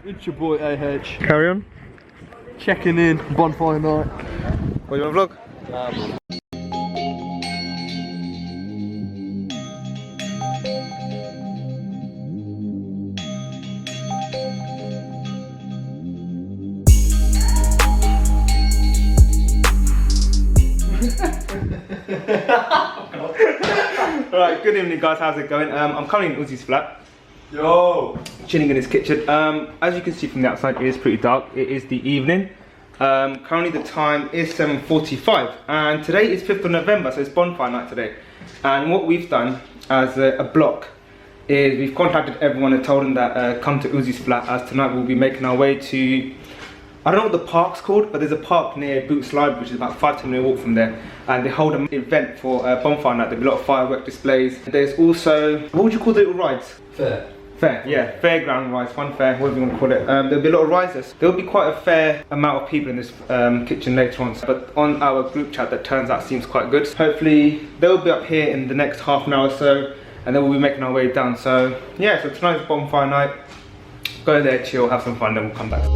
It's your boy AHaych. Carry on. Checking in, Bonfire Night. What, you want a vlog? Alright, good evening guys, how's it going? I'm currently in Uzi's flat. Yo! Chilling in his kitchen. As you can see from the outside, it is pretty dark. It is the evening. Currently the time is 7:45 and today is 5th of November, so it's Bonfire Night today. And what we've done as a block is we've contacted everyone and told them that come to Uzi's flat, as tonight we'll be making our way to, I don't know what the park's called, but there's a park near Boots Library which is about 5-10 minute walk from there, and they hold an event for Bonfire Night. There'll be a lot of firework displays. There's also, what would you call the little rides? Fair, yeah, fairground rides, fun fair, whatever you want to call it. There'll be a lot of rides. There'll be quite a fair amount of people in this kitchen later on, but on our group chat that turns out seems quite good. Hopefully they'll be up here in the next half an hour or so, and then we'll be making our way down. So yeah, so tonight's Bonfire Night. Go there, chill, have some fun, then we'll come back.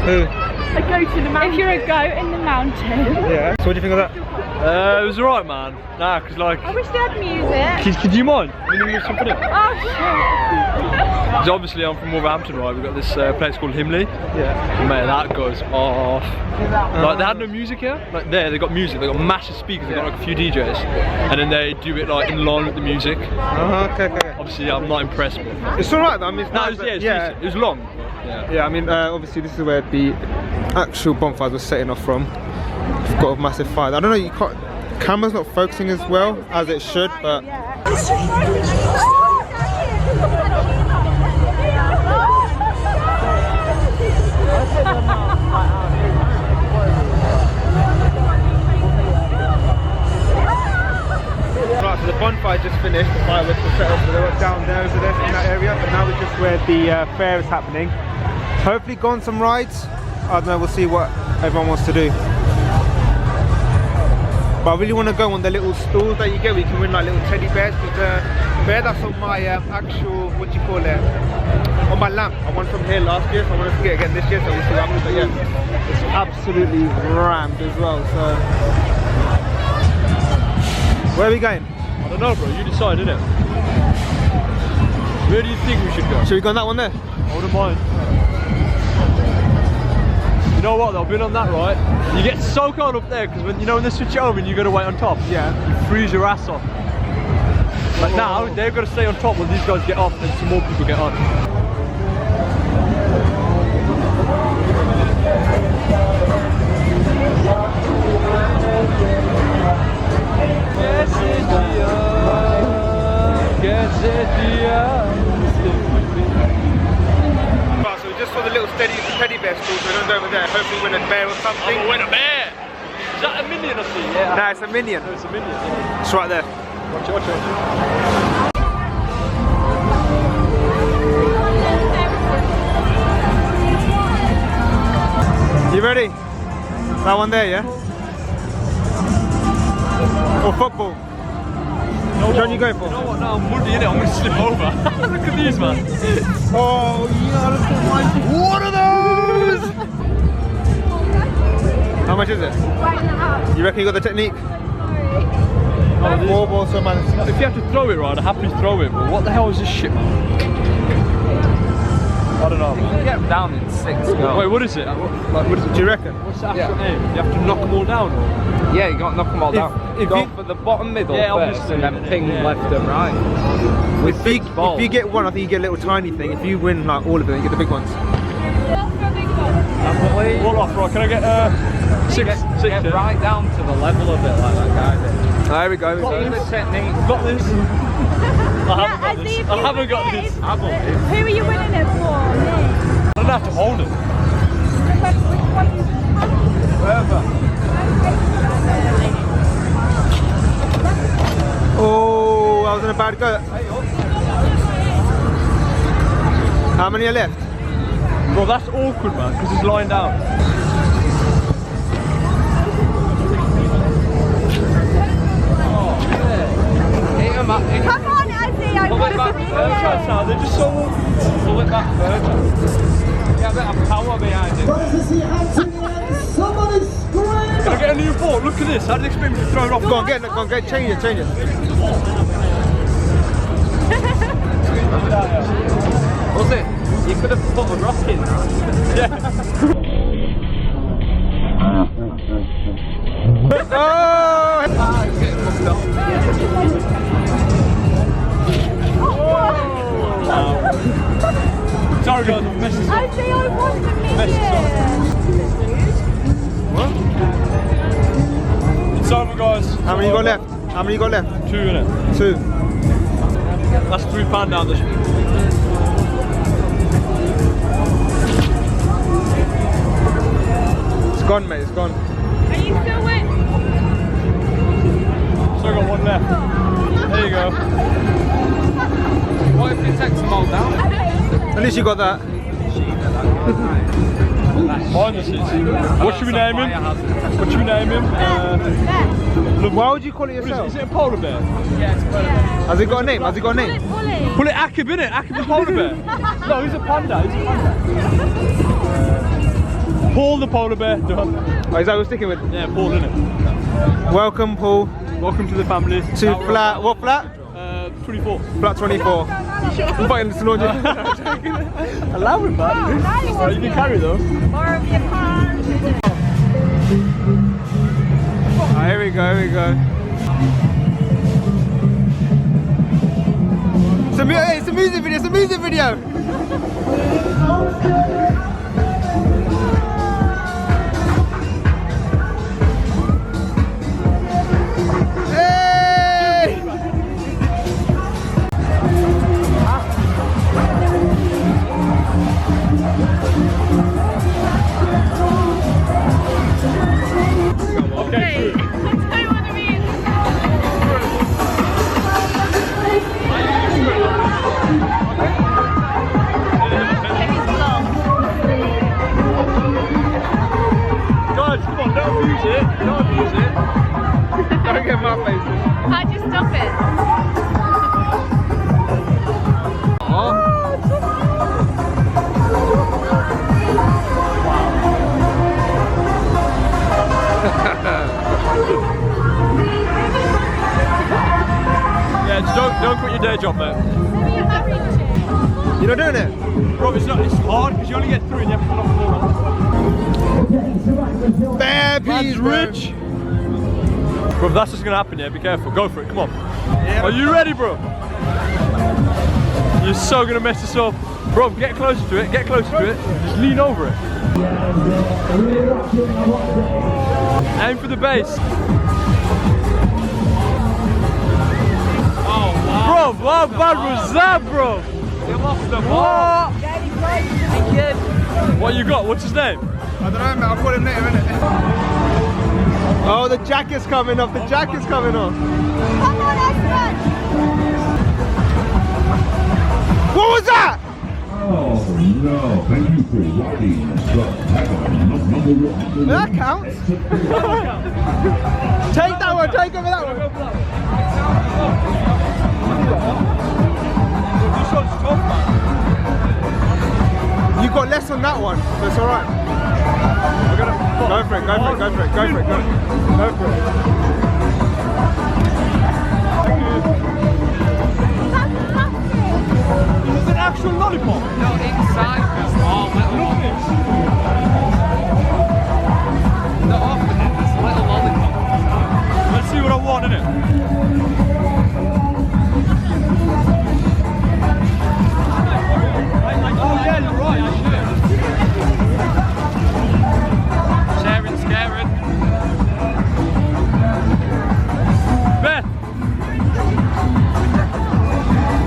Who? A goat in the mountain. If you're a goat in the mountain. Yeah. So what do you think of that? It was alright, man. Nah, cause like. I wish they had music. Could you mind? Can you something in? Oh shit. Because obviously I'm from Wolverhampton, right? We've got this place called Himley. Yeah. And mate, that goes off. Like they had no music here. Like there, they got music. They got massive speakers. They got like a few DJs, and then they do it like in line with the music. Okay. Obviously, I'm not impressed. But It's alright though. I mean, it's nice. it's decent. It was long. Yeah. Yeah. I mean, obviously this is where the actual bonfires were setting off from. We've got a massive fire. I don't know. You can't. Camera's not focusing as well as it should, but. Right, so the bonfire just finished. The fireworks were set up, so they were down there over there in that area. But now we're just where the fair is happening. Hopefully, go on some rides. I don't know. We'll see what everyone wants to do. But I really want to go on the little stalls that you get where you can win like little teddy bears, because the bear that's on my actual, what do you call it, on my lamp, I won from here last year, so I want to get it again this year, so we'll see what happens. But yeah, it's absolutely rammed as well, so. Where are we going? I don't know, bro. You decide, innit? Where do you think we should go? Should we go on that one there? I wouldn't mind. You know what though, I've been on that, right? You get so cold up there because when you know when they switch it over and you got to wait on top. Yeah. You freeze your ass off. But now they've got to stay on top while these guys get off and some more people get on. Right, so we just saw the little teddy bear stools, we're going to go over there, hopefully win a bear or something. Oh, win a bear! Is that a minion I see? Yeah. No, it's a minion. No, it's a minion. Yeah. It's right there. Watch it, watch it. You ready? That one there, yeah? Or football? Which one are you going for? You know what, now I'm muddy, innit? I'm going to slip over. Look at these, man. Oh, yeah, look at my... What are those? How much is it? You reckon you got the technique? Four balls, so man. If you have to throw it right, I'd happily throw it, but what the hell is this shit, man? I don't know, man. You can get them down in 6 goals. Wait, what is it? What is it? Do you reckon? What's the actual aim? You have to knock them all down? Or? Yeah, you got to knock them all down. If go you, for the bottom middle Yeah, first obviously, and then ping yeah. left and right. With big balls. if you get one, I think you get a little tiny thing. If you win like all of them, you get the big ones. What off, right? Can I get six? Get right down to the level of it like that guy did. There we go. See the technique. Got this. I haven't got this. Who are you winning it for? Me. I don't have to hold it. Wherever. Oh, I was in a bad go. How many are left? Bro, that's awkward, man, because he's lying down. Come on, Azzy, I Pull it back further. They're just so awkward. Pull it back further. Get a bit of power behind it. Can I get a new ball? Look at this. How do they expect me to throw it off? Go on, change it. Was it? You could have put a rock in that. Yeah. Oh! It's getting fucked up. Sorry guys, I've messed this up. I say I want the What? It's over, guys. How many you got left? How many you got left? 2 in it. 2. That's £3 down this. It's gone, mate. It's gone. Are you still wet? Still got 1 left. There you go. What if you take them all down? At least you got that. Behind the scenes. What should we name him? What should we name him? Why would you call it What yourself? is it a polar bear? Yeah, it's got a Has it got a name? Has it got a name? Pull it Akib, innit? Akib the polar bear. No, he's a panda. He's a panda. Paul the polar bear, done. Oh, is that what we're sticking with? Yeah, Paul, innit? Welcome, Paul, Welcome to the family. to flat, what flat? 24. Flat 24. I'm fighting this laundry. Allow him, man. Oh, you can carry though. More of your pants. Oh, here we go, here we go. It's a music video, it's a music video! Hey! Okay. I don't want to be in Guys, come on, don't abuse it. Don't abuse it. Don't get my face. How'd you stop it? Yeah, just don't quit your day job, mate. You're not doing it? Bro, it's hard because you only get through and you have to put off the floor. Bare peas, Man's bro. rich. Bro, if that's what's gonna happen, yeah, be careful. Go for it, come on. Yeah. Are you ready, bro? You're so gonna mess this up. Bro, get closer to it, get closer to it. Just lean over it. Aim for the base. Oh, wow. Bro, what bad was that, bro? Get off the What? What you got? What's his name? I don't know, man. I'll call him later, innit? Oh, the jacket's coming off. The jacket's coming off. Come on, Esmond! What was that? Oh no, thank you for riding the number one. That counts. Take that one. Take over that one. This one's tough, man. You got less on that one, so it's alright. Go for it, go for it, go for it, go for it, go for it. It's an actual lollipop. No, inside there's all little lollipops. Not often, it's little lollipops. Let's see what I want, innit? Oh yeah, you're right, I should. Sharing, scaring. Beth!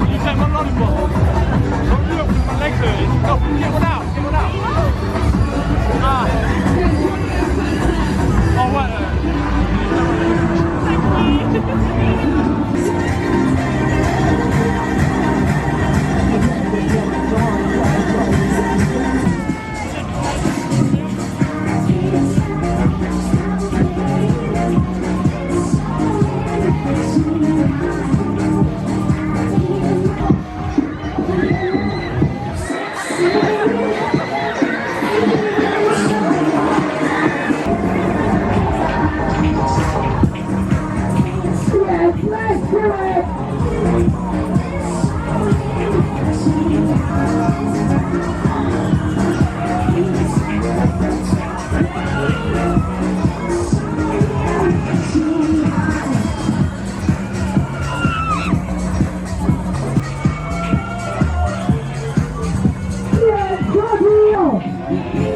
You take my lollipop. Don't do it because my legs hurt. Go, get one out, get one out. Ah. Oh, wait.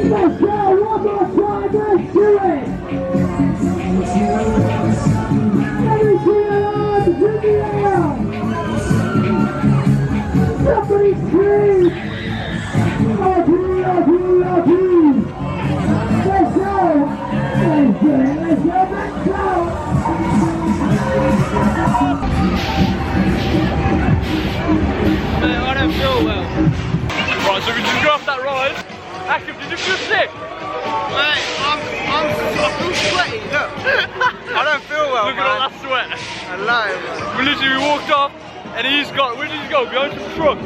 Let's go, one more time, let's do it! Everything around is in the air! Somebody scream! RP! Let's go! Let's go, let's go! Man, I don't feel well. Right, so we just go off that ride. Akif, did you feel sick? Mate, I feel sweaty, look. I don't feel well, Look at all that sweat. I lie, man. We literally walked off and he's got, where did he go? Behind some truck.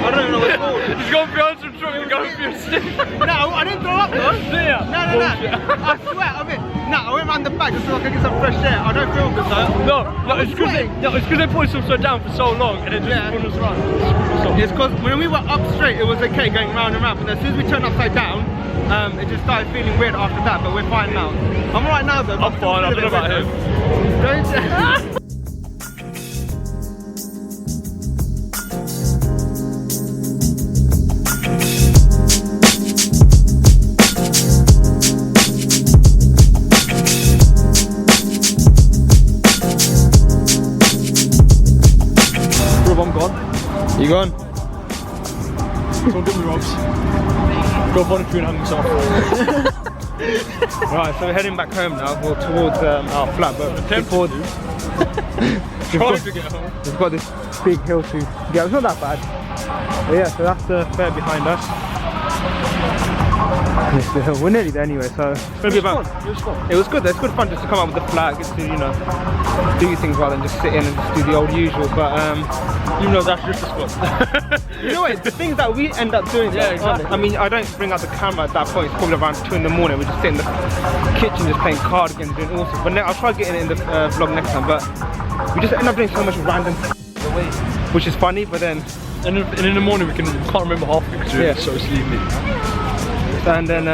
I don't know what it's called. He's gone behind some truck and going for your stick. No, I didn't throw up though. Yeah. No. I swear, I went round the back just so I could get some fresh air. I don't feel good though. No, it's because they put us upside down for so long and then just spun us around. It's because when we were up straight, it was okay going round and round, but as soon as we turned upside down, it just started feeling weird after that. But we're fine now. I'm alright now though. I'm fine. I don't know about him. Don't. I'm gone. You gone? Don't get me robs. Go find a tree and hang yourself. Right, so we're heading back home now, or towards our flat, but before Trying to get home. we've got this big hill to get. It's not that bad. But yeah, so that's the fair behind us. It's the hill. We're nearly there anyway, so it's gonna be about. It was fun. It was good. It's good fun just to come out with the flag, get to do things rather than just sit in and just do the old usual. But You know that's just as fun. you know what? The things that we end up doing. Yeah, though, exactly. I mean, I don't bring out the camera at that point. It's probably around 2 in the morning. We just sit in the kitchen, just playing card games, doing all sorts. But I'll try getting it in the vlog next time. But we just end up doing so much random, which is funny. But then, And in the morning we can't remember half of it because we're so sleepy. and then,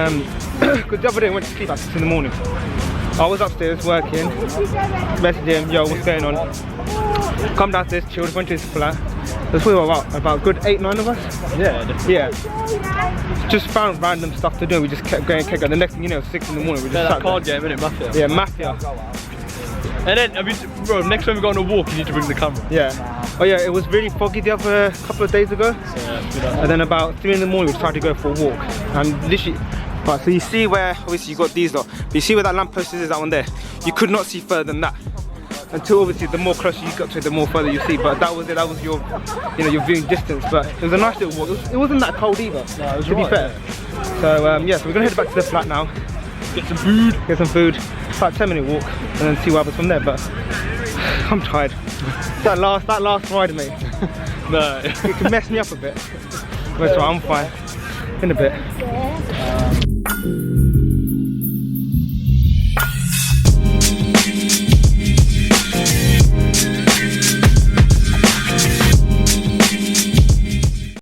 because the other day I went to sleep at 6 in the morning. I was upstairs working, messaged him, yo, what's going on? Come downstairs, chilled, went to his flat. There's probably about a good 8-9 of us. Yeah, definitely. Yeah. Just found random stuff to do. We just kept going. The next thing you know, 6 in the morning, we just Yeah, sat that card game, innit, Mafia? there. Yeah, Mafia. And then, I mean, bro, next time we go on a walk, you need to bring the camera. Yeah. Oh yeah, it was really foggy the other couple of days ago. Yeah, And then about 3 in the morning, we decided to go for a walk. And literally, right, so you see where, obviously you got these though, but you see where that lamppost is, that one there? You could not see further than that. Until obviously the more closer you got to it, the more further you see. But that was it, that was your, your viewing distance. But it was a nice little walk. It wasn't that cold either, No, it was to be fair. So yeah, so we're gonna head back to the flat now. Get some food. Get some food, about a 10-minute walk, and then see what happens from there. But I'm tired. That last ride, mate. No. It can mess me up a bit. But it's right, I'm fine. In a bit.